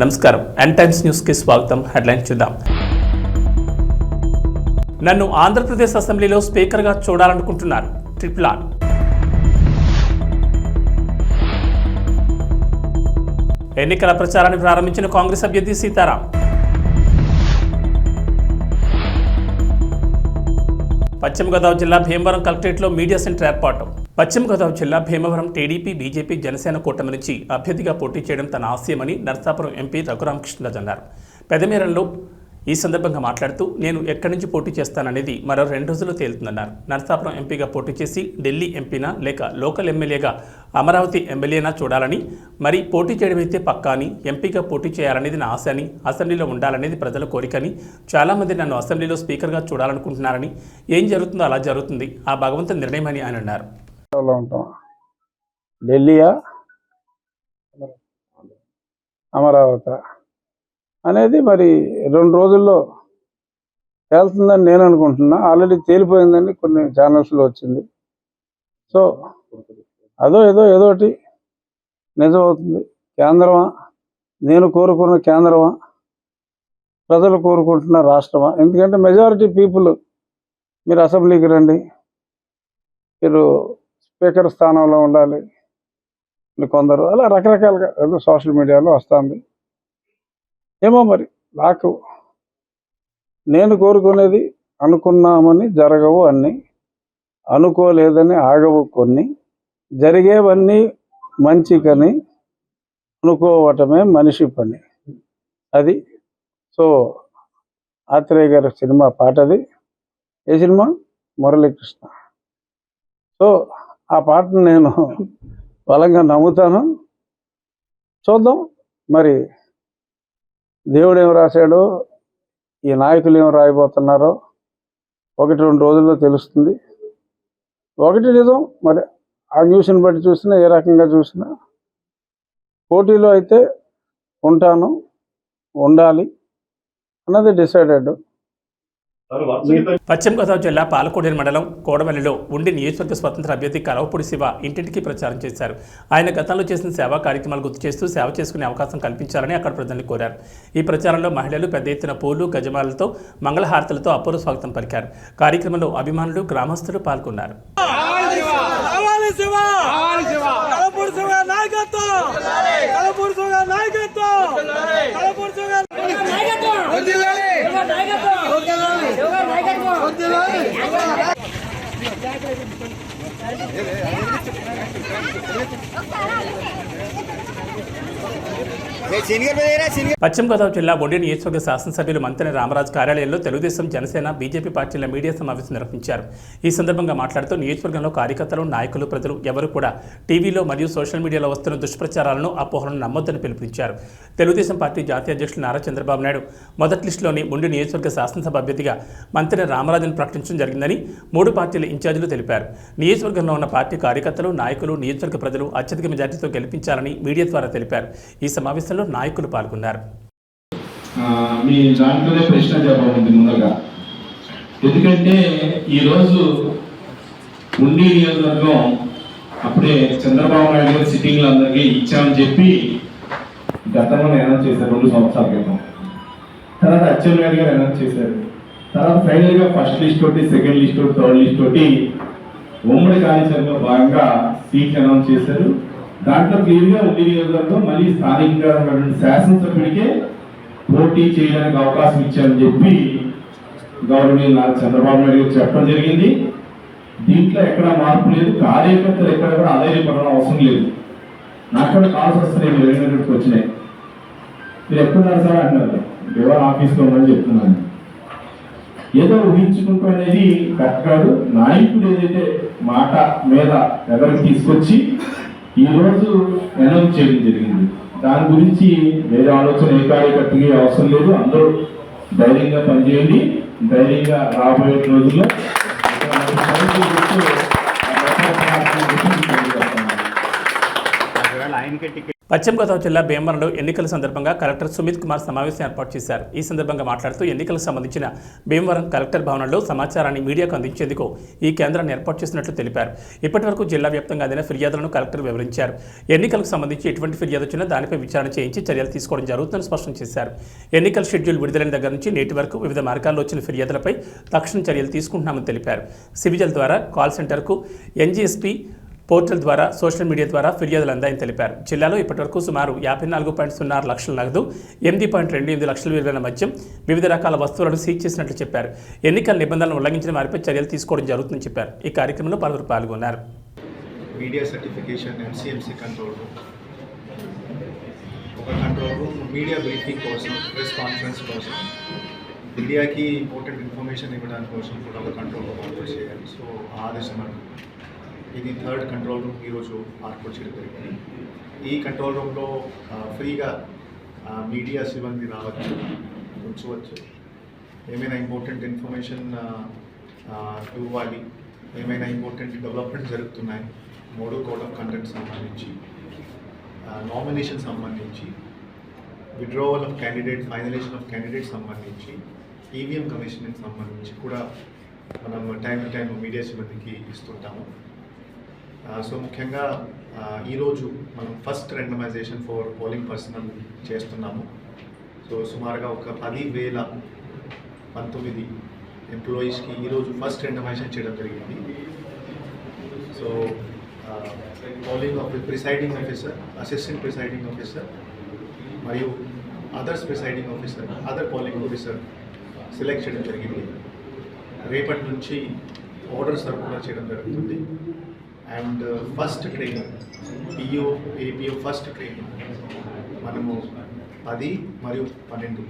నమస్కారం n times news కి స్వాగతం. హెడ్లైన్స్ చూద్దాం. నన్ను ఆంధ్రప్రదేశ్ అసెంబ్లీలో స్పీకర్ గా చూడాలనుకుంటున్నారు ట్రిపుల్ ఆర్. ఎన్నికల ప్రచారాన్ని ప్రారంభించిన కాంగ్రెస్ అభ్యర్థి సీతారాం. పశ్చిమ గోదావరి జిల్లా భీమవరం కలెక్టరేట్లో మీడియా సెంటర్ ఏర్పాటు. పశ్చిమ గోదావరి జిల్లా భీమవరం టీడీపీ, బీజేపీ, జనసేన కూటమి నుంచి అభ్యర్థిగా పోటీ చేయడం తన ఆశయమని నరసాపురం ఎంపీ రఘురామకృష్ణరాజు అన్నారు. పెదమేరంలో ఈ సందర్భంగా మాట్లాడుతూ నేను ఎక్కడి నుంచి పోటీ చేస్తాననేది మరో 2 రోజుల్లో తేలుతుందన్నారు. నరసాపురం ఎంపీగా పోటీ చేసి ఢిల్లీ ఎంపీనా లేక లోకల్ ఎమ్మెల్యేగా అమరావతి ఎమ్మెల్యేనా చూడాలని, మరి పోటీ చేయడమైతే పక్కా అని, ఎంపీగా పోటీ చేయాలనేది నా ఆశ అని, అసెంబ్లీలో ఉండాలనేది ప్రజల కోరికని, చాలామంది నన్ను అసెంబ్లీలో స్పీకర్గా చూడాలనుకుంటున్నారని, ఏం జరుగుతుందో అలా జరుగుతుంది, ఆ భగవంతుని నిర్ణయం అని ఆయన అన్నారు. ఢిల్లీయా అమరావతి అనేది మరి 2 రోజుల్లో తేలుతుందని నేను అనుకుంటున్నా. ఆల్రెడీ తేలిపోయిందని కొన్ని ఛానల్స్లో వచ్చింది. సో ఏదోటి నిజమవుతుంది. కేంద్రమా, నేను కోరుకున్న కేంద్రమా, ప్రజలు కోరుకుంటున్న రాష్ట్రమా? ఎందుకంటే మెజారిటీ పీపుల్ మీరు అసెంబ్లీకి రండి, మీరు స్పీకర్ స్థానంలో ఉండాలి, కొందరు అలా రకరకాలుగా ఏదో సోషల్ మీడియాలో వస్తుంది. ఏమో మరి నాకు నేను కోరుకునేది అనుకున్నామని జరగవు అన్నీ, అనుకోలేదని ఆగవు కొన్ని, జరిగేవన్నీ మంచికని అనుకోవటమే మనిషి పని. అది సో ఆత్రేయ గారి సినిమా పాటది. ఏ సినిమా? మురళీకృష్ణ. సో ఆ పాటను నేను బలంగా నమ్ముతాను. చూద్దాం మరి దేవుడు ఏం రాశాడో, ఈ నాయకులు ఏం రాయబోతున్నారో 1-2 రోజుల్లో తెలుస్తుంది. ఒకటి నిజం, మరి ఆ న్యూస్ని బట్టి చూసినా, ఏ రకంగా చూసినా పోటీలో అయితే ఉంటాను, ఉండాలి అన్నది డిసైడెడ్. పశ్చిమ గోదావరి జిల్లా పాలకోడేరు మండలం కోడవల్లిలో ఉండి నియోజకవర్గ స్వతంత్ర అభ్యర్థి కలవపూడి శివ ఇంటింటికి ప్రచారం చేశారు. ఆయన గతంలో చేసిన సేవా కార్యక్రమాలు గుర్తు చేస్తూ సేవ చేసుకునే అవకాశం కల్పించాలని అక్కడ ప్రజల్ని కోరారు. ఈ ప్రచారంలో మహిళలు పెద్ద ఎత్తున పూలు, గజమాలతో, మంగళహారతులతో అపూర్వ స్వాగతం పలికారు. కార్యక్రమంలో అభిమానులు, గ్రామస్తులు పాల్గొన్నారు. పశ్చిమ గోదావరి జిల్లా బొండి నియోజకవర్గ శాసనసభ్యులు మంతెన రామరాజు కార్యాలయంలో తెలుగుదేశం, జనసేన, బీజేపీ పార్టీల మీడియా సమావేశం నిర్వహించారు. ఈ సందర్భంగా మాట్లాడుతూ నియోజకవర్గంలో కార్యకర్తలు, నాయకులు, ప్రజలు ఎవరు కూడా టీవీలో మరియు సోషల్ మీడియాలో వస్తున్న దుష్ప్రచారాలను, అపోహలను నమ్మొద్దని పిలుపునిచ్చారు. తెలుగుదేశం పార్టీ జాతీయ అధ్యక్షులు నారా చంద్రబాబు నాయుడు మొదటి లిస్టులోని బొండి నియోజకవర్గ శాసనసభ అభ్యర్థిగా మంతెన రామరాజును ప్రకటించడం జరిగిందని 3 పార్టీల ఇన్ఛార్జీలు తెలిపారు. నియోజకవర్గంలో ఉన్న పార్టీ కార్యకర్తలు, నాయకులు, నియోజకవర్గ ప్రజలు అత్యధిక మెజార్టీతో గెలిపించాలని మీడియా ద్వారా తెలిపారు. ఈ సమావేశంలో నాయకులు పాల్గొన్నారు. మీ దాంట్లోనే ప్రశ్న జవాబు ముందుగా, ఎందుకంటే ఈరోజు ఉండి నియోజకవర్గం అప్పుడే చంద్రబాబు నాయుడు గారు సిట్టింగ్లు అందరికీ ఇచ్చామని చెప్పి గతంలో అనౌన్స్ చేశారు 2 సంవత్సరాల క్రితం. తర్వాత అచ్చెన్నాయుడు గారు అనౌన్స్ చేశారు. తర్వాత ఫైనల్గా ఫస్ట్ లిస్ట్ ఒకటి, సెకండ్ లిస్ట్ ఒకటి, థర్డ్ లిస్ట్ ఒకటి ఉమ్మడి కార్యాచరణలో భాగంగా సీట్ అనౌన్స్ చేశారు. దాంట్లో క్లియర్గా ఉండి నియోజకవర్గం మళ్ళీ స్థానికంగా ఉన్నటువంటి శాసనసభ్యుడికే పోటీ చేయడానికి అవకాశం ఇచ్చారని చెప్పి గౌరవనీయులు చంద్రబాబు నాయుడు గారు చెప్పడం జరిగింది. దీంట్లో ఎక్కడ మార్పు లేదు. కార్యకర్తలు ఎక్కడ కూడా ఆదాయపడడం అవసరం లేదు. నాకు కూడా కాల్స్ వస్తున్నాయి, మీరు 2 వచ్చినాయి. మీరు ఎక్కడున్నారు సార్ అంటున్నారు, ఎవరు ఆఫీస్లో ఉన్నారని చెప్తున్నాను. ఏదో ఊహించుకుంటూ అనేది కరెక్ట్ కాదు. నాయకుడు ఏదైతే మాట మీద ఎవరికి తీసుకొచ్చి ఈరోజు అనౌన్స్ చేయడం జరిగింది, దాని గురించి వేరే ఆలోచన ఏ కార్యకర్తకి అవసరం లేదు. అందరూ ధైర్యంగా పనిచేయండి. ధైర్యంగా రాబోయే రోజుల్లో పశ్చిమ గోదావరి జిల్లా భీమవరంలో ఎన్నికల సందర్భంగా కలెక్టర్ సుమిత్ కుమార్ సమావేశం ఏర్పాటు చేశారు. ఈ సందర్భంగా మాట్లాడుతూ ఎన్నికలకు సంబంధించిన భీమవరం కలెక్టర్ భవనంలో సమాచారాన్ని మీడియాకు అందించేందుకు ఈ కేంద్రాన్ని ఏర్పాటు చేసినట్లు తెలిపారు. ఇప్పటివరకు జిల్లా వ్యాప్తంగా అందిన ఫిర్యాదులను కలెక్టర్ వివరించారు. ఎన్నికలకు సంబంధించి ఎటువంటి ఫిర్యాదు వచ్చినా దానిపై విచారణ చేయించి చర్యలు తీసుకోవడం జరుగుతుందని స్పష్టం చేశారు. ఎన్నికల షెడ్యూల్ విడుదలైన దగ్గర నుంచి నేటి వరకు వివిధ మార్గాల్లో వచ్చిన ఫిర్యాదులపై తక్షణ చర్యలు తీసుకుంటున్నామని తెలిపారు. సివిజిల్ ద్వారా కాల్ సెంటర్కు, ఎన్జీఎస్పీ పోర్టల్ ద్వారా, సోషల్ మీడియా ద్వారా ఫిర్యాదులు అందాయని తెలిపారు. జిల్లాలో ఇప్పటివరకు సుమారు 54.06 లక్షల నగదు, 8.28 లక్షల విలువైన మద్యం, వివిధ రకాల వస్తువులను సీజ్ చేసినట్లు చెప్పారు. ఎన్నికల నిబంధనలను ఉల్లంఘించిన వారిపై చర్యలు తీసుకోవడం జరుగుతుందని చెప్పారు. ఈ కార్యక్రమంలో పలువురు పాల్గొన్నారు. Media certification, MCMC control room, ఒక కంట్రోల్ రూమ్ మీడియా బ్రీఫింగ్ కోసం, ప్రెస్ కాన్ఫరెన్స్ కోసం, మీడియాకి ఇంపార్టెంట్ ఇన్ఫర్మేషన్ ఇవ్వడానికి కోసం కూడా ఒక కంట్రోల్ రూమ్ ఆర్డర్ చేయాలి. సో ఆదేశం ఇది 3rd కంట్రోల్ రూమ్ ఈరోజు ఏర్పాటు చేయడం జరిగింది. ఈ కంట్రోల్ రూమ్లో ఫ్రీగా మీడియా సిబ్బంది రావచ్చు, ఉంచవచ్చు. ఏమైనా ఇంపార్టెంట్ ఇన్ఫర్మేషన్ ఇవ్వాలి, ఏమైనా ఇంపార్టెంట్ డెవలప్మెంట్ జరుగుతున్నాయి, 3 కోడ్ ఆఫ్ కండక్ట్ సంబంధించి, నామినేషన్ సంబంధించి, withdrawal of candidate, finalisation of candidate సంబంధించి, ఈవీఎం కమిషన్కి సంబంధించి కూడా మనం టైం టు టైం మీడియా సిబ్బందికి ఇస్తుంటాము. సో ముఖ్యంగా ఈరోజు మనం first randomisation for polling personnel చేస్తున్నాము. సో సుమారుగా ఒక 10,019 ఎంప్లాయీస్కి ఈరోజు ఫస్ట్ రెండమైజేషన్ చేయడం జరిగింది. So polling presiding officer, assistant presiding officer మరియు others presiding officer, other polling officer select చేయడం జరిగింది. రేపటి నుంచి ఆర్డర్ సర్కులర్ చేయడం జరుగుతుంది. And first training, PO APO first training మనము 10 మరియు 12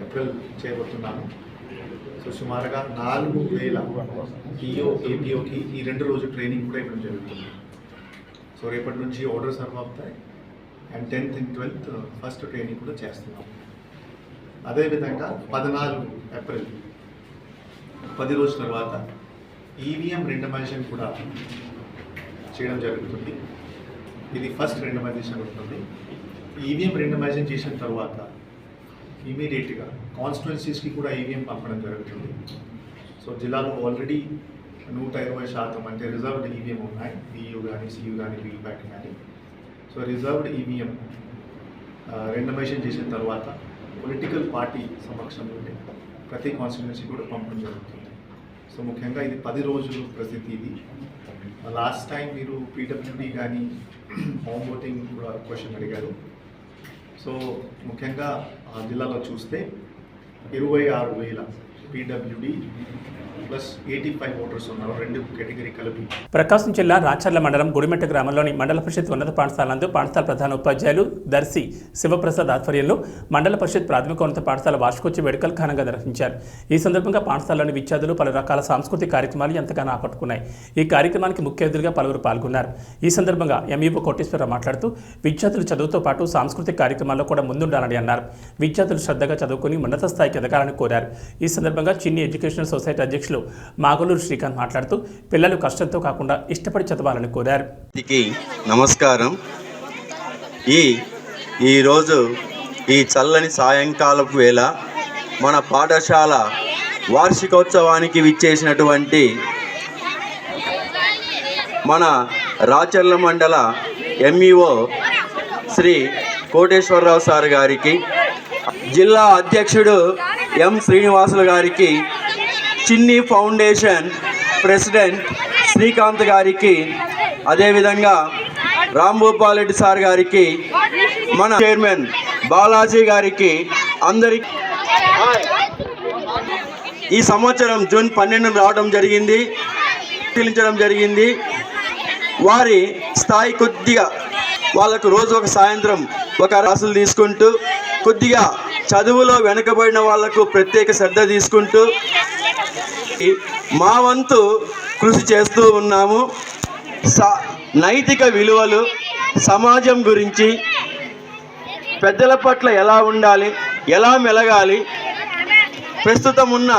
ఏప్రిల్ చేయబోతున్నాము. సో సుమారుగా 4,000 పిఓ ఏపీఓకి ఈ 2 రోజు ట్రైనింగ్ కూడా ఇవ్వడం జరుగుతుంది. సో రేపటి నుంచి ఆర్డర్ సర్వ్ అవుతాయి. And 10th and 12th first training కూడా చేస్తున్నాము. అదేవిధంగా 14 ఏప్రిల్ 10 రోజుల తర్వాత ఈవీఎం రెండమైజేషన్ కూడా చేయడం జరుగుతుంది. ఇది ఫస్ట్ రెండమైజేషన్ ఉంటుంది. ఈవీఎం రెండమైజేషన్ చేసిన తర్వాత ఇమీడియట్గా కాన్స్టిట్యున్సీస్కి కూడా ఈవీఎం పంపడం జరుగుతుంది. సో జిల్లాలో ఆల్రెడీ 120% అంటే రిజర్వ్డ్ ఈవీఎం ఉన్నాయి, పియూ కానీ, సియూ కానీ, వీవీప్యాట్ కానీ. సో రిజర్వ్డ్ ఈవీఎం రెండమైజేషన్ చేసిన తర్వాత పొలిటికల్ పార్టీ సమక్షంలో ప్రతి కాన్స్టిట్యున్సీ కూడా పంపడం జరుగుతుంది. సో ముఖ్యంగా ఇది 10 రోజుల పరిస్థితి. ఇది లాస్ట్ టైం మీరు పీడబ్ల్యూడీ కానీ హోమ్ ఓటింగ్ కూడా క్వశ్చన్ అడిగారు. సో ముఖ్యంగా ఆ జిల్లాలో చూస్తే 26,000 పీడబ్ల్యూడీ ప్లస్ 85 ఓటర్స్ ఉన్నారు, 2 కేటగిరీ కలిపి. ప్రకాశం జిల్లా రాచర్ల మండలం గుడిమెట్ట గ్రామంలోని మండల పరిషత్ ఉన్నత పాఠశాల నందు పాఠశాల ప్రధాన ఉపాధ్యాయులు దర్శి శివప్రసాద్ ఆధ్వర్యంలో మండల పరిషత్ ప్రాథమికోన్నత పాఠశాల వార్షికోత్సవ వేడుకలు ఘనంగా నిర్వహించారు. ఈ సందర్భంగా పాఠశాలలోని విద్యార్థులు పలు రకాల సాంస్కృతిక కార్యక్రమాలు ఎంతగానో ఆకట్టుకున్నాయి. ఈ కార్యక్రమానికి ముఖ్య అతిథులుగా పలువురు పాల్గొన్నారు. ఈ సందర్భంగా ఎంఈఓ కోటేశ్వరరావు మాట్లాడుతూ విద్యార్థులు చదువుతో పాటు సాంస్కృతిక కార్యక్రమాల్లో కూడా ముందుండాలని అన్నారు. విద్యార్థులు శ్రద్ధగా చదువుకుని ఉన్నత స్థాయికి ఎదగాలని కోరారు. ఈ సందర్భంగా చిన్ని ఎడ్యుకేషనల్ సొసైటీ అధ్యక్షులు మాగలూరు శ్రీకాంత్ మాట్లాడుతూ పిల్లలు కష్టంతో కాకుండా ఇష్టపడి చదవాలని కోరారు. నమస్కారం. ఈరోజు ఈ చల్లని సాయంకాలపు వేళ మన పాఠశాల వార్షికోత్సవానికి విచ్చేసినటువంటి మన రాచర్ల మండల ఎంఈఓ శ్రీ కోటేశ్వరరావు సార్ గారికి, జిల్లా అధ్యక్షుడు ఎం శ్రీనివాసులు గారికి, చిన్ని ఫౌండేషన్ ప్రెసిడెంట్ శ్రీకాంత్ గారికి, అదేవిధంగా రాంభూపాల్ రెడ్డి సార్ గారికి, మన చైర్మన్ బాలాజీ గారికి, అందరికి ఈ సంవత్సరం జూన్ 12 రావడం జరిగింది, పరిశీలించడం జరిగింది. వారి స్థాయి కొద్దిగా వాళ్ళకు రోజు ఒక సాయంత్రం ఒక రాసులు తీసుకుంటూ కొద్దిగా చదువులో వెనుకబడిన వాళ్లకు ప్రత్యేక శ్రద్ధ తీసుకుంటూ మా వంతు కృషి చేస్తూ ఉన్నాము. నైతిక విలువలు, సమాజం గురించి, పెద్దల పట్ల ఎలా ఉండాలి, ఎలా మెలగాలి, ప్రస్తుతం ఉన్న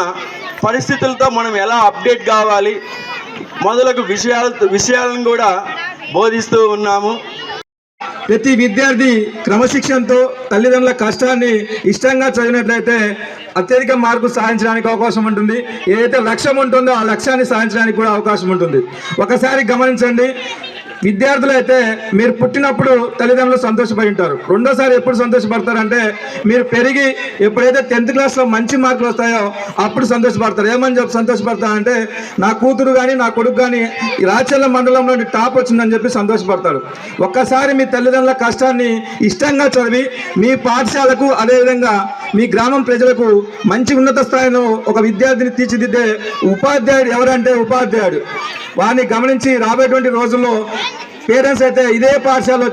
పరిస్థితులతో మనం ఎలా అప్డేట్ కావాలి మొదలగు విషయాలను కూడా బోధిస్తూ ఉన్నాము. ప్రతి విద్యార్థి క్రమశిక్షణతో తల్లిదండ్రుల కష్టాన్ని ఇష్టంగా చదివినట్లయితే అత్యధిక మార్కులు సాధించడానికి అవకాశం ఉంటుంది. ఏదైతే లక్ష్యం ఉంటుందో ఆ లక్ష్యాన్ని సాధించడానికి కూడా అవకాశం ఉంటుంది. ఒకసారి గమనించండి, విద్యార్థులు అయితే మీరు పుట్టినప్పుడు తల్లిదండ్రులు సంతోషపడి ఉంటారు. రెండోసారి ఎప్పుడు సంతోషపడతారంటే మీరు పెరిగి ఎప్పుడైతే 10th క్లాస్లో మంచి మార్కులు వస్తాయో అప్పుడు సంతోషపడతారు. ఏమని చెప్పి సంతోషపడతారంటే నా కూతురు కానీ నా కొడుకు కానీ ఈ రాచర్ల మండలంలో టాప్ వచ్చిందని చెప్పి సంతోషపడతాడు. ఒక్కసారి మీ తల్లిదండ్రుల కష్టాన్ని ఇష్టంగా చదివి మీ పాఠశాలకు అదేవిధంగా మీ గ్రామం ప్రజలకు మంచి ఉన్నత స్థాయిలో ఒక విద్యార్థిని తీర్చిదిద్దే ఉపాధ్యాయుడు ఎవరంటే ఉపాధ్యాయుడు. వారిని గమనించి రాబోయేటువంటి రోజుల్లో పేరెంట్స్ అయితే ఇదే పాఠశాలలో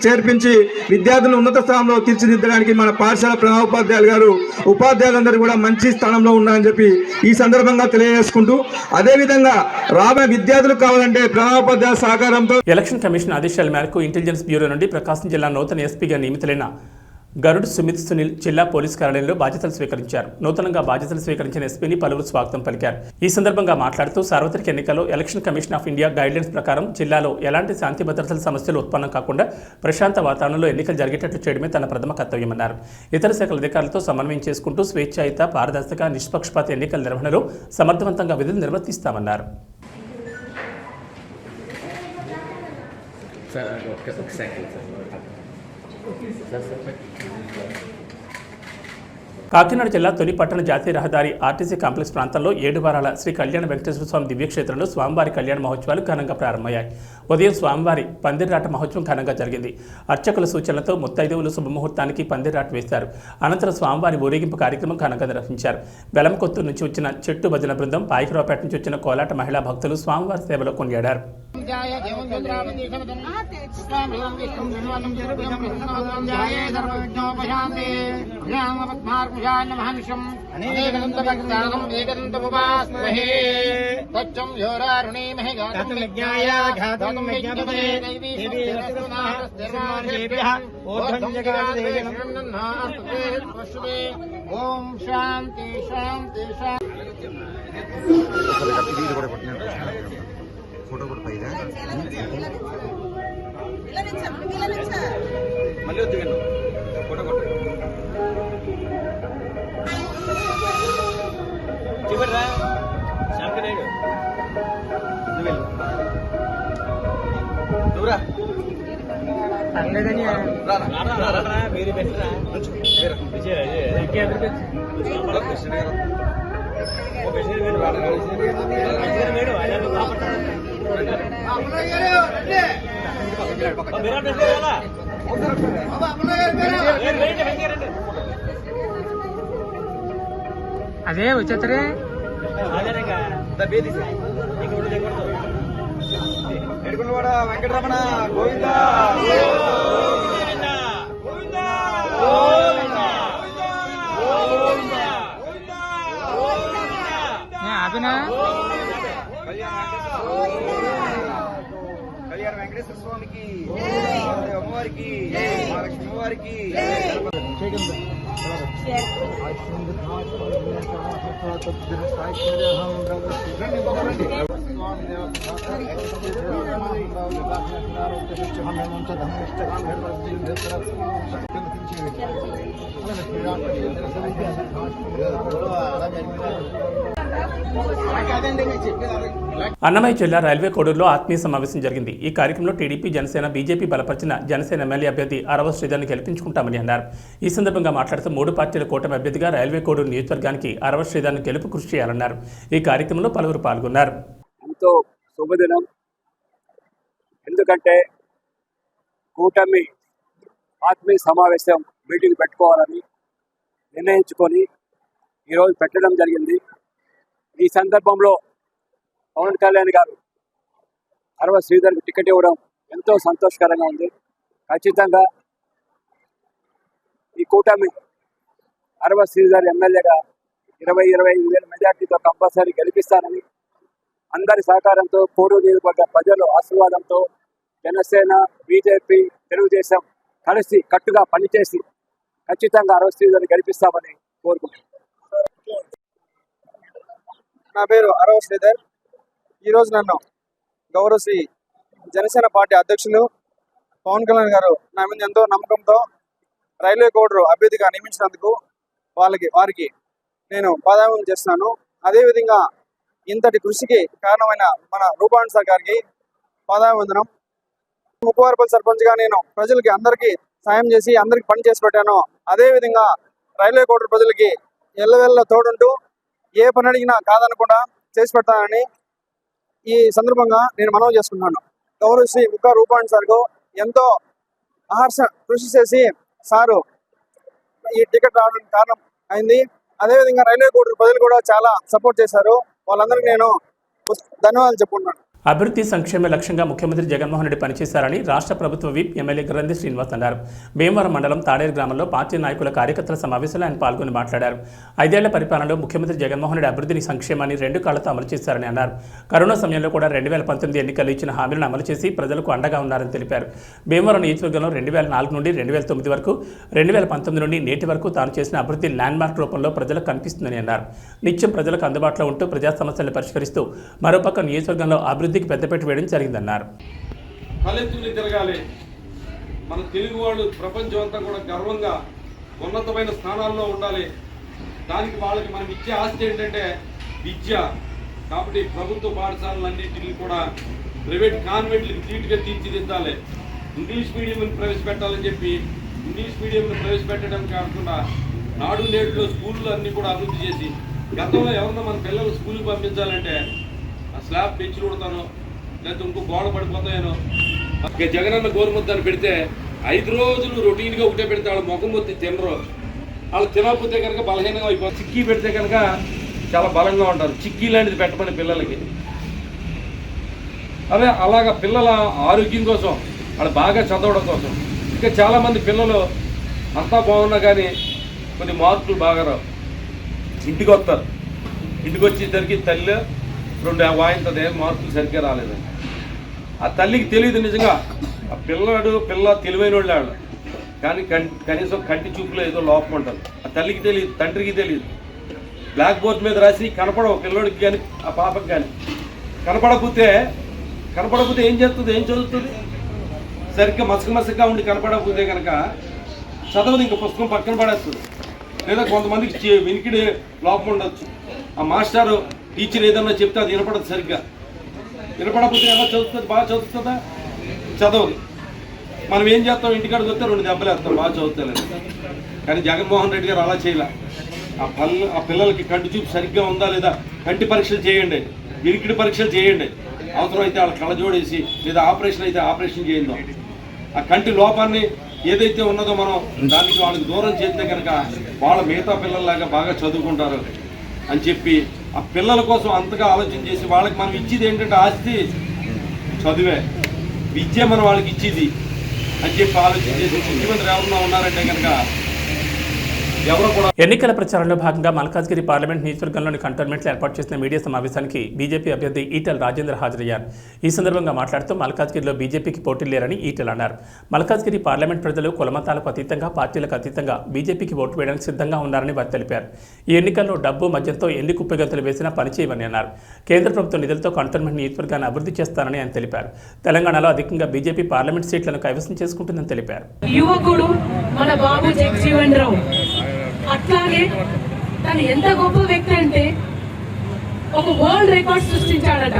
చేర్పించి విద్యార్థులను ఉన్నత స్థానంలో తీర్చిదిద్దడానికి మన పాఠశాల ప్రధానోపాధ్యాయులు గారు ఉపాధ్యాయులందరూ కూడా మంచి స్థానంలో ఉన్నారని చెప్పి ఈ సందర్భంగా తెలియజేసుకుంటూ, అదేవిధంగా రాబోయే విద్యార్థులు కావాలంటే ప్రధానోపాధ్యాయుల సహకారంతో ఎలక్షన్ కమిషన్ ఆదేశాల మేరకు ఇంటెలిజెన్స్ బ్యూరో నుండి ప్రకాశం జిల్లా నూతన ఎస్పీగా నియమితులైన గరుడ్ సుమిత్ సునీల్ జిల్లా పోలీస్ కార్యాలయంలో బాధ్యతలు స్వీకరించారు. నూతనంగా బాధ్యతలు స్వీకరించిన ఎస్పీని పలువురు స్వాగతం పలికారు. ఈ సందర్భంగా మాట్లాడుతూ సార్వత్రిక ఎన్నికల్లో election commission of India guidelines ప్రకారం జిల్లాలో ఎలాంటి శాంతి భద్రతల సమస్యలు ఉత్పన్నం కాకుండా ప్రశాంత వాతావరణంలో ఎన్నికలు జరిగేటట్లు చేయడమే తన ప్రథమ కర్తవ్యమన్నారు. ఇతర శాఖల అధికారులతో సమన్వయం చేసుకుంటూ స్వేచ్ఛాయుత, పారదర్శక, నిష్పక్షపాత ఎన్నికల నిర్వహణలో సమర్థవంతంగా విధులు నిర్వర్తిస్తామన్నారు. కాకినాడ జిల్లా తొలి పట్టణ జాతీయ రహదారి ఆర్టీసీ కాంప్లెక్స్ ప్రాంతంలో 7 వారాల శ్రీ కళ్యాణ వెంకటేశ్వర స్వామి దివ్యక్షేత్రంలో స్వామివారి కళ్యాణ మహోత్సవాలు ఘనంగా ప్రారంభమయ్యాయి. ఉదయం స్వామివారి పందిర్రాట మహోత్సవం ఘనంగా జరిగింది. అర్చకుల సూచనలతో ముత్తైదువులు శుభముహూర్తానికి పందిర్రాట వేశారు. అనంతరం స్వామివారి ఊరేగింపు కార్యక్రమం ఘనంగా నిర్వహించారు. బెలంకొత్తూరు నుంచి వచ్చిన చెట్టు భజన బృందం, పాయకరావుపేట నుంచి వచ్చిన కోలాట మహిళా భక్తులు స్వామివారి సేవలో కొనియాడారు. ఓం శాంతి శాంతి ఫోటో కూడా పైదా మళ్ళీ వద్దు ఫోటో కొట్ట చివరిరా శాంతినాయుడు నువ్వురా మీరు పెట్టరా అదే వచ్చేతరే ఎడుకున్నవాడ వెంకటరమణ గోవిందా ఆపినా కళ్యాణ వెంకటేశ్వర స్వామికి అమ్మవారికి మహాలక్ష్మి అమ్మవారికి అన్నమయ్య జిల్లా రైల్వే కోడూరులో ఆత్మీయ సమావేశం జరిగింది. ఈ కార్యక్రమంలో టీడీపీ, జనసేన, బీజేపీ బలపరిచిన జనసేన ఎమ్మెల్యే అభ్యర్థి అరవ శ్రీధర్ని గెలిపించుకుంటామని అన్నారు. ఈ సందర్భంగా మాట్లాడుతూ 3 పార్టీల కూటమి అభ్యర్థిగా రైల్వే కోడూరు నియోజకవర్గానికి అరవ శ్రీధర్ని గెలుపు కృషి చేయాలన్నారు. ఈ కార్యక్రమంలో పలువురు పాల్గొన్నారు. ఎంతో శుభదినం, ఎందుకంటే కూటమి ఆత్మీయ సమావేశం మీటింగ్ పెట్టుకోవాలని నిర్ణయించుకొని ఈరోజు పెట్టడం జరిగింది. ఈ సందర్భంలో పవన్ కళ్యాణ్ గారు అరవ శ్రీధర్కి టికెట్ ఇవ్వడం ఎంతో సంతోషకరంగా ఉంది. ఖచ్చితంగా ఈ కూటమి అరవ శ్రీధర్ ఎమ్మెల్యేగా 20-25 వేల మెజార్టీతో కంపల్సరీ గెలిపిస్తారని, అందరి సహకారంతో కోడూరు నియోజకవర్గ ప్రజల ఆశీర్వాదంతో జనసేన, బీజేపీ, తెలుగుదేశం కలిసి కట్టుగా పనిచేసి ఖచ్చితంగా అరవ శ్రీధర్ని గెలిపిస్తామని కోరుకుంటున్నాను. నా పేరు అరవ శ్రీధర్. ఈరోజు నన్ను గౌరవ శ్రీ జనసేన పార్టీ అధ్యక్షులు పవన్ కళ్యాణ్ గారు నా మీద ఎంతో నమ్మకంతో రైల్వే కోడరు అభ్యర్థిగా నియమించినందుకు వారికి నేను పాదాభివందనం చేస్తున్నాను. అదేవిధంగా ఇంతటి కృషికి కారణమైన మన రూపాణి సార్ గారికి పాదాభివందనం. ముప్పవరపల్లి సర్పంచ్గా నేను ప్రజలకి అందరికీ సాయం చేసి అందరికి పని చేసి పెట్టాను. అదేవిధంగా రైల్వే కోడరు ప్రజలకి ఎల్లవెల్ల తోడుంటూ ఏ పని అడిగినా కాదనకుండా చేసి పెడతానని ఈ సందర్భంగా నేను మనవి చేసుకున్నాను. గౌరవ శ్రీ ముక్కా రూపాణి సార్కు ఎంతో అహర్ష కృషి చేసి సారు ఈ టికెట్ రావడానికి కారణం అయింది. అదేవిధంగా రైల్వే కోడరు ప్రజలు కూడా చాలా సపోర్ట్ చేశారు. వాళ్ళందరికీ నేను ధన్యవాదాలు చెప్పుకుంటున్నాను. అభివృద్ధి సంక్షేమ లక్ష్యంగా ముఖ్యమంత్రి జగన్మోహన్ రెడ్డి పనిచేశారని రాష్ట్ర ప్రభుత్వ విప్ ఎమ్మెల్యే గ్రంథి శ్రీనివాస్ అన్నారు. భీమవరం మండలం తాడేరు గ్రామంలో పార్టీ నాయకుల కార్యకర్తల సమావేశంలో ఆయన పాల్గొని మాట్లాడారు. 5 ఏళ్ల పరిపాలనలో ముఖ్యమంత్రి జగన్మోహన్ రెడ్డి అభివృద్ధిని సంక్షేమాన్ని 2 కాళ్లతో అమలు చేశారని అన్నారు. కరోనా సమయంలో కూడా 2019 ఎన్నికల్లో ఇచ్చిన హామీలను అమలు చేసి ప్రజలకు అండగా ఉన్నారని తెలిపారు. భీమవరం నియోజకవర్గంలో 2004 నుండి 2009 వరకు 2019 నుండి నేటి వరకు తాను చేసిన అభివృద్ధి ల్యాండ్మార్క్ రూపంలో ప్రజలకు కనిపిస్తుందని అన్నారు. నిత్యం ప్రజలకు అందుబాటులో ఉంటూ ప్రజా సమస్యలను పరిష్కరిస్తూ మరోపక్క నియోజకవర్గంలో అభివృద్ధి పెద్దపీట వేయడం జరిగిందన్నారు. తలెత్తుని తిరగాలి. మన తెలుగు వాళ్ళు ప్రపంచం అంతా కూడా గర్వంగా ఉన్నతమైన స్థానాల్లో ఉండాలి. దానికి వాళ్ళకి మనం ఇచ్చే ఆస్తి ఏంటంటే విద్య. కాబట్టి ప్రభుత్వ పాఠశాలలన్నింటినీ కూడా ప్రైవేట్ కాన్వెంట్లకు ధీటుగా తీర్చిదిద్దాలి. ఇంగ్లీష్ మీడియంని ప్రవేశపెట్టాలని చెప్పి ఇంగ్లీష్ మీడియంను ప్రవేశపెట్టడం కాకుండా నాడు నేడులో స్కూళ్ళు అన్నీ కూడా అభివృద్ధి చేసి, గతంలో ఎవరన్నా మన పిల్లలు స్కూల్కి పంపించాలంటే స్లాబ్ పెంచి ఉడతాను లేకపోతే ఇంకో గోడ పడిపోతాయనో. జగనన్న గోరుముద్దని పెడితే 5 రోజులు రొటీన్గా ఒకటే పెడితే వాళ్ళ ముఖం మొత్తి తినరు. వాళ్ళు తినకపోతే కనుక బలహీనంగా అయిపోతుంది. చిక్కీ పెడితే కనుక చాలా బలంగా ఉంటారు. చిక్కీ లాంటిది పెట్టమని పిల్లలకి. అదే అలాగా పిల్లల ఆరోగ్యం కోసం, వాళ్ళు బాగా చదవడం కోసం. ఇంకా చాలామంది పిల్లలు అంతా బాగున్నా కానీ కొన్ని మార్కులు బాగా రావు. ఇంటికి వస్తారు. ఇంటికి వచ్చేసరికి తల్లి 2 వాయింతదే మార్కులు సరిగ్గా రాలేదండి. ఆ తల్లికి తెలియదు నిజంగా. ఆ పిల్ల తెలివైన వాళ్ళు కానీ కనీసం కంటి చూపులో ఏదో లోపం ఉంటుంది. ఆ తల్లికి తెలియదు, తండ్రికి తెలియదు. బ్లాక్ బోర్డ్ మీద రాసి కనపడవు పిల్లోడికి కానీ ఆ పాపకి కానీ. కనపడకపోతే ఏం చేస్తుంది, ఏం చదువుతుంది? సరిగ్గా మసకగా ఉండి కనపడకపోతే కనుక చదవదు. ఇంకా పుస్తకం పక్కన పడేస్తుంది. లేదా కొంతమందికి వినికిడి లోపం ఉండొచ్చు. ఆ మాస్టారు టీచర్ ఏదన్నా చెప్తే అది వినపడదు సరిగ్గా. వినపడకపోతే ఎలా చదువుతుంది? బాగా చదువుతుందా? చదవదు. మనం ఏం చేస్తాం? ఇంటికాడికి వస్తే 2 దెబ్బలు వేస్తాం బాగా చదువుతలేదు. కానీ జగన్మోహన్ రెడ్డి గారు అలా చేయలే. ఆ పిల్లలకి కంటి చూపు సరిగ్గా ఉందా లేదా కంటి పరీక్షలు చేయండి, వినికిడి పరీక్షలు చేయండి. అవసరమైతే వాళ్ళ కళ్ళజోడేసి లేదా ఆపరేషన్ అయితే ఆపరేషన్ చేయండి. ఆ కంటి లోపాన్ని ఏదైతే ఉన్నదో మనం దానికి వాళ్ళకి దూరం చేస్తే కనుక వాళ్ళ మిగతా పిల్లల్లాగా బాగా చదువుకుంటారు అని చెప్పి ఆ పిల్లల కోసం అంతగా ఆలోచన చేసి వాళ్ళకి మనం ఇచ్చేది ఏంటంటే ఆస్తి చదువే, విద్య మనం వాళ్ళకి ఇచ్చేది అని చెప్పి ఆలోచన చేసి ముఖ్యమంత్రి ఎవరన్నా ఉన్నారంటే కనుక ఎన్నికల ప్రచారంలో భాగంగా మల్కాజ్గిరి పార్లమెంట్ నియోజకవర్గంలోని కంటోన్మెంట్లో ఏర్పాటు చేసిన మీడియా సమావేశానికి బీజేపీ అభ్యర్థి ఈటెల రాజేంద్ర హాజరయ్యారు. ఈ సందర్భంగా మాట్లాడుతూ మల్కాజ్గిరిలో బీజేపీకి పోటీ లేరని ఈటెల అన్నారు. మల్కాజ్గిరి పార్లమెంట్ ప్రజలు కులమతాలకు అతీతంగా, పార్టీలకు అతీతంగా బీజేపీకి ఓటు వేయడానికి సిద్ధంగా ఉన్నారని వారు తెలిపారు. ఈ ఎన్నికల్లో డబ్బు మద్యంతో ఎన్ని కుప్పగంతులు వేసినా పనిచేయవని అన్నారు. కేంద్ర ప్రభుత్వ నిధులతో కంటోన్మెంట్ నియోజకవర్గాన్ని అభివృద్ధి చేస్తారని ఆయన తెలిపారు. తెలంగాణలో అధికంగా బీజేపీ పార్లమెంట్ సీట్లను కైవసం చేసుకుంటుందని తెలిపారు. యువకుడు మన బాబు జగజీవన్ రావు అట్లాగే తను ఎంత గొప్ప వ్యక్తి అంటే ఒక వరల్డ్ రికార్డ్ సృష్టించాడట.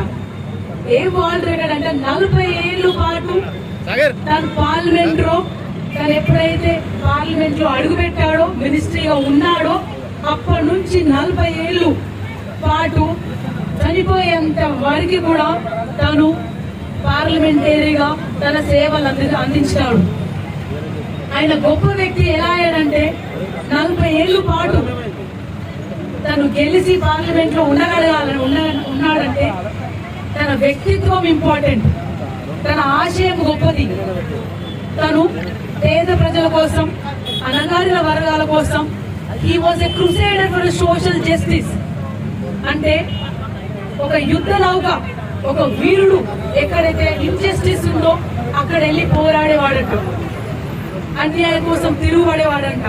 ఏ వరల్డ్ రికార్డ్ అంటే 40 ఏళ్ల పాటు తను పార్లమెంట్ లో తను ఎప్పుడైతే పార్లమెంట్ లో అడుగుపెట్టాడో, మినిస్ట్రీగా ఉన్నాడో అప్పటి నుంచి 40 ఏళ్ళు పాటు చనిపోయేంత వరకు కూడా తను పార్లమెంటరీగా తన సేవలు అందించాడు. ఆయన గొప్ప వ్యక్తి ఎలా అయ్యాడంటే 40 ఏళ్ళ పాటు తను గెలిచి పార్లమెంట్ లో ఉన్నాడంటే తన వ్యక్తిత్వం ఇంపార్టెంట్, తన ఆశయం గొప్పది. తను పేద ప్రజల కోసం, అణగారిన వర్గాల కోసం he was a crusader for social justice. అంటే ఒక యుద్ధ నౌక, ఒక వీరుడు ఎక్కడైతే ఇన్జస్టిస్ ఉందో అక్కడ వెళ్ళి పోరాడేవాడంట, అన్యాయం కోసం తిరుగుబడేవాడంట,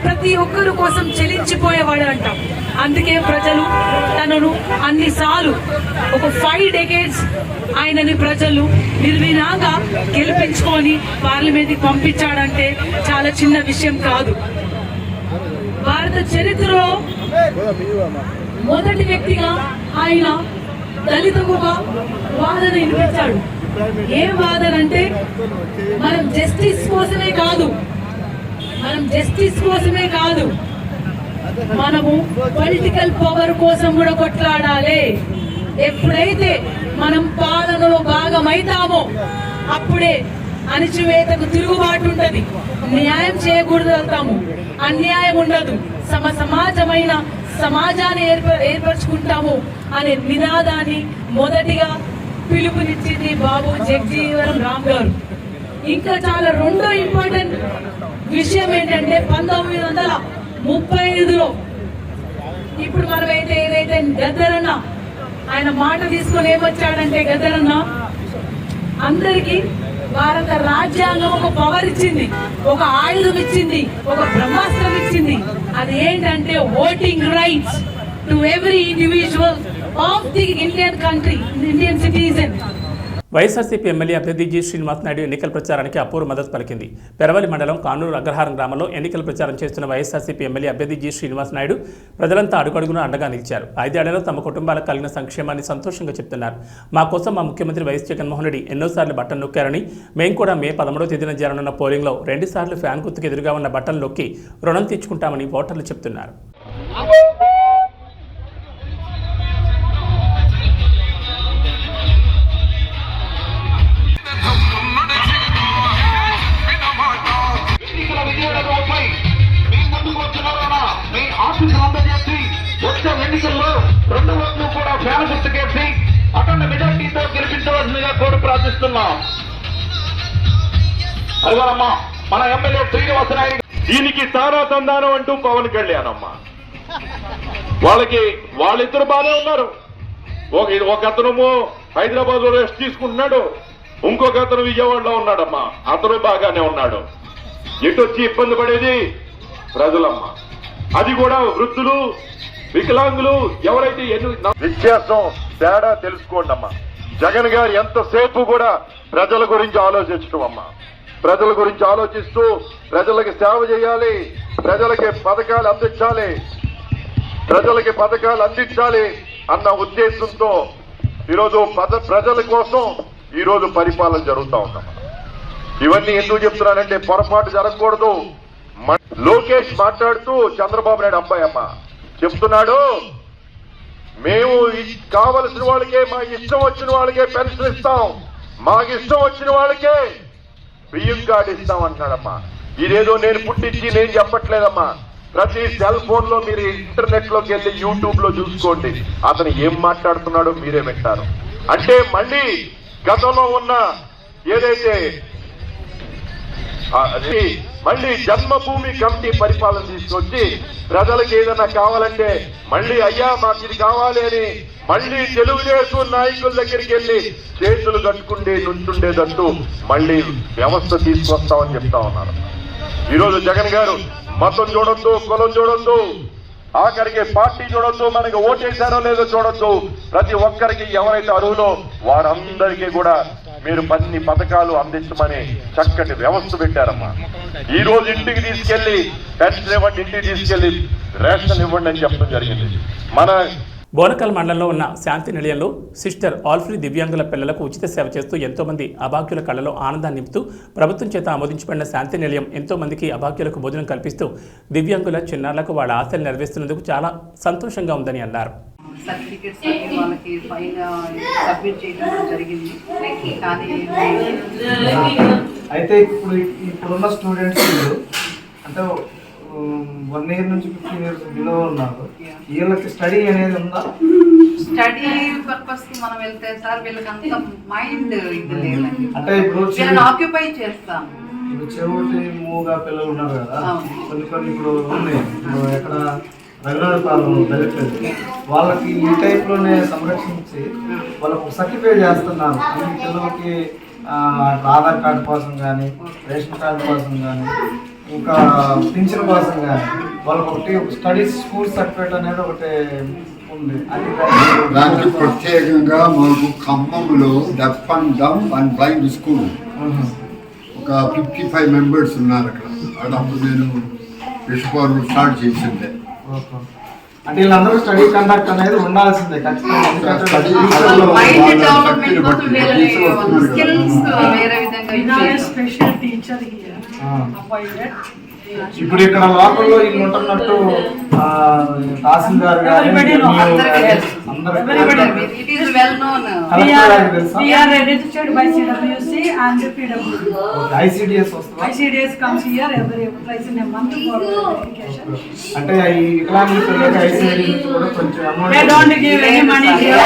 ప్రతి ఒక్కరి కోసం చెలించిపోయేవాడంట. అందుకే ప్రజలు తనను అన్నిసార్లు ఒక 5 decades ఆయనని ప్రజలు నిర్వినాగా గెలిపించుకొని పార్లమెంట్కి పంపించాడంటే చాలా చిన్న విషయం కాదు. భారత చరిత్రలో మొదటి వ్యక్తిగా ఆయన దళితకు ఒక వాదన వినిపించాడు. ఏ వాదన అంటే మనం జస్టిస్ కోసమే కాదు మనము పొలిటికల్ పవర్ కోసం కూడా కొట్లాడాలి. ఎప్పుడైతే మనం పాలనలో భాగమైతామో అప్పుడే అణచివేతకు తిరుగుబాటు ఉంటది, న్యాయం చేయకూడదు, అన్యాయం ఉండదు, సమాజమైన సమాజాన్ని ఏర్పరచుకుంటాము అనే నినాదాన్ని మొదటిగా పిలుపునిచ్చింది బాబు జగజీవన్ రామ్ గారు. ఇంకా చాలా రెండో ఇంపార్టెంట్ విషయం ఏంటంటే 1935లో ఇప్పుడు మనమైతే ఏదైతే గద్దరన్న ఆయన మాట తీసుకొని ఏమొచ్చాడంటే, గద్దరన్న అందరికీ భారత రాజ్యాంగం ఒక పవర్ ఇచ్చింది, ఒక ఆయుధం ఇచ్చింది, ఒక బ్రహ్మాస్త్రం ఇచ్చింది. అది ఏంటంటే voting rights to every individual of the Indian citizen. YSRCP MLA అభ్యర్థి జి శ్రీనివాస్ నాయుడు ఎన్నికల ప్రచారానికి అపూర్వ మద్దతు పలికింది. పెరవలి మండలం కానూరు అగ్రహారం గ్రామంలో ఎన్నికల ప్రచారం చేస్తున్న వైఎస్ఆర్సీపీ ఎమ్మెల్యే అభ్యర్థి జి శ్రీనివాస్ నాయుడు ప్రజలంతా అడుగడుగున అండగా నిలిచారు. 5 ఏళ్లలో తమ కుటుంబాలకు కలిగిన సంక్షేమాన్ని సంతోషంగా చెప్తున్నారు. మా కోసం మా ముఖ్యమంత్రి వైఎస్ జగన్మోహన్ రెడ్డి ఎన్నోసార్లు బట్టలు నొక్కారని, మేము కూడా మే 13వ తేదీన జరగనున్న పోలింగ్లో 2 సార్లు ఫ్యాన్ గుర్తుకు ఎదురుగా ఉన్న బట్టలు నొక్కి రుణం తీర్చుకుంటామని ఓటర్లు చెప్తున్నారు. ఎన్నికల్లో 2 ఓట్లు కూడా ఫ్యాన్ గుర్తుకేసి అఖండ మెజార్టీతో గెలిపించవలసిందిగా కోరి ప్రార్థిస్తున్నాం. అదిగోనమ్మా మన ఎమ్మెల్యే శ్రీనివాస్ నాయుడు. దీనికి తారా తందానం అంటూ పవన్ కళ్యాణ్ అమ్మ. వాళ్ళిద్దరు బాగానే ఉన్నారు. ఒక అతను హైదరాబాద్ లో రెస్ట్ తీసుకుంటున్నాడు, ఇంకొక అతను విజయవాడలో ఉన్నాడమ్మా. అతను బాగానే ఉన్నాడు. ఎటొచ్చి ఇబ్బంది పడేది ప్రజలమ్మ. అది కూడా వృద్ధులు, వికలాంగులు, ఎవరైతే వ్యత్యాసం తేడా తెలుసుకోండి అమ్మా. జగన్ గారు ఎంతసేపు కూడా ప్రజల గురించి ఆలోచించడం అమ్మా. ప్రజల గురించి ఆలోచిస్తూ ప్రజలకి సేవ చేయాలి, ప్రజలకి పథకాలు అందించాలి అన్న ఉద్దేశంతో ఈరోజు ప్రజల కోసం ఈరోజు పరిపాలన జరుగుతూ ఉందమ్మా. ఇవన్నీ ఎందుకు చెప్తున్నానంటే పొరపాటు జరగకూడదు. లోకేష్ మాట్లాడుతూ చంద్రబాబు నాయుడు అబ్బాయి అమ్మ చెప్తున్నాడు, మేము కావలసిన వాళ్ళకే, మాకు ఇష్టం వచ్చిన వాళ్ళకే పెన్షన్ ఇస్తాం, మాకు ఇష్టం వచ్చిన వాళ్ళకే బియ్యం కార్డు ఇస్తాం అంటున్నాడమ్మా. ఇదేదో నేను పుట్టించి నేను చెప్పట్లేదమ్మా. ప్రతి సెల్ ఫోన్ లో మీరు ఇంటర్నెట్ లోకి వెళ్ళి యూట్యూబ్ లో చూసుకోండి, అతను ఏం మాట్లాడుతున్నాడో మీరే వింటారు. అంటే మళ్ళీ గతంలో ఉన్న ఏదైతే మళ్ళీ జన్మభూమి కమిటీ పరిపాలన తీసుకొచ్చి ప్రజలకు ఏదైనా కావాలంటే మళ్ళీ అయ్యా మాకు ఇది కావాలి అని మళ్ళీ తెలుగుదేశం నాయకుల దగ్గరికి వెళ్ళి చేతులు కట్టుకుంటే నుంచుండేటట్టు మళ్ళీ వ్యవస్థ తీసుకొస్తామని చెప్తా ఉన్నారు. ఈరోజు జగన్ గారు మతం చూడొద్దు, కులం చూడొద్దు, ఆఖరికి పార్టీ చూడొద్దు, మనకి ఓటేశారో లేదో చూడొద్దు. ప్రతి ఒక్కరికి ఎవరైతే అర్హులో వారందరికీ కూడా మీరు అన్ని పథకాలు అందించమని చక్కటి వ్యవస్థ పెట్టారమ్మా. ఈ రోజు ఇంటికి తీసుకెళ్లి పెన్షన్ ఇవ్వండి, ఇంటికి తీసుకెళ్లి రేషన్ ఇవ్వండి అని చెప్పడం జరిగింది. మన బోనకల్ మండలంలో ఉన్న శాంతి నిలయంలో సిస్టర్ ఆల్ఫ్రీ దివ్యాంగుల పిల్లలకు ఉచిత సేవ చేస్తూ ఎంతోమంది అభాగ్యుల కళ్ళలో ఆనందాన్ని నింపుతూ ప్రభుత్వం చేత ఆమోదించబడిన శాంతి నిలయం ఎంతోమందికి అభాగ్యులకు భోజనం కల్పిస్తూ దివ్యాంగుల చిన్నారులకు వాళ్ళ ఆశలు నెరవేరుస్తున్నందుకు చాలా సంతోషంగా ఉందని అన్నారు. సర్టిఫికెట్స్ అన్ని వాళ్ళకి పైన సబ్మిట్ చేయడం జరిగింది. కానీ అయితే ఇప్పుడున్న స్టూడెంట్స్ అంటే 1 year నుంచి 15 years బిలో ఉన్నారు. వీళ్ళకి స్టడీ అనేది ఉందా? స్టడీ పర్పస్ కి మనం వెళ్తే సార్ వీళ్ళకి అంత మైండ్ ఇది లేదండి. అంటే ఇప్పుడు వీళ్ళని ఆక్యుపై చేస్తాం. ఇప్పుడు చెవుటి మూగా పిల్లలు ఉన్నారు కదా, కొన్ని ఇప్పుడు ఉన్నాయి. ఇప్పుడు ఎక్కడ రఘునాథపాలెం దళిత వాళ్ళకి ఈ టైప్ లోనే సంరక్షించి వాళ్ళకు సర్టిఫై చేస్తున్నారు. ఈ పిల్లలకి ఆధార్ కార్డు కోసం కానీ, రేషన్ కార్డు కోసం కానీ, ఇంకా పింఛన్ కోసం కానీ వాళ్ళకి ఒకటి స్టడీ స్కూల్ సర్టిఫికేట్ అనేది ఒకటి ఉంది. దానికి ప్రత్యేకంగా మాకు ఖమ్మంలో deaf and dumb and blind school ఒక 55 మెంబర్స్ ఉన్నారు అక్కడ. అప్పుడు నేను విశ్వపౌరు స్టార్ట్ చేసిందే. అంటే వీళ్ళందరూ స్టడీ కండక్ట్ అనేది ఉండాల్సిందే ఖచ్చితంగా. స్పెషల్ టీచర్ ఇప్పుడు ఇక్కడ లోకల్లో వీళ్ళు ఉంటున్నట్టు తహసీల్దార్ గారు ఐసిడిఎస్ వస్తుంది. ICDS comes here every twice in a month for education. అంటే ఈ వికలాంగుల పిల్లలకి ఐసిడిఎస్ కూడా కొంచెం amount. They don't give any money here.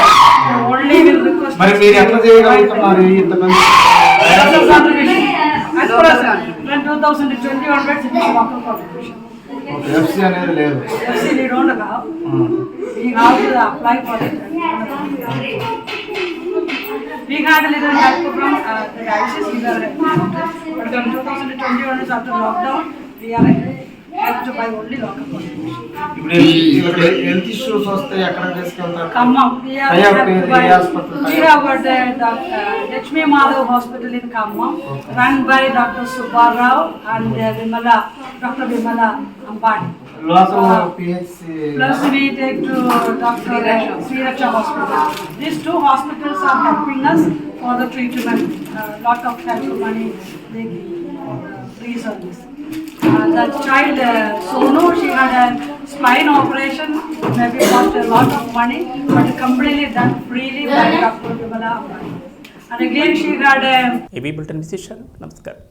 Only will request. మరి మీరు ఎట్లా చేయగలుగుతున్నారు ఇంతమంది? As per 2020 onwards it is local contribution. FC అనేది లేదు. FC we don't have. We have to apply for it. We had a little help from the diocese. We were but in 2020 onwards after lockdown we are helped to buy only local contribution. ఇప్పుడు health issues వస్తే ఎక్కడ తీసుకెళ్తారు? Khammam. We have got the Lakshmi Madhav Hospital in Khammam, run by Dr. Subba Rao and Dr. Vimala Ambani. Local PHC. Plus we take to Dr. Sriracha Hospital. These two hospitals are helping us for the treatment. Lot of help money they give free service. That child Sonu, she had a spine operation, maybe cost a lot of money, but completely done freely by Dr. Vimala Ambani. And again she had a AB bulletin విశేషాలు. నమస్కారం.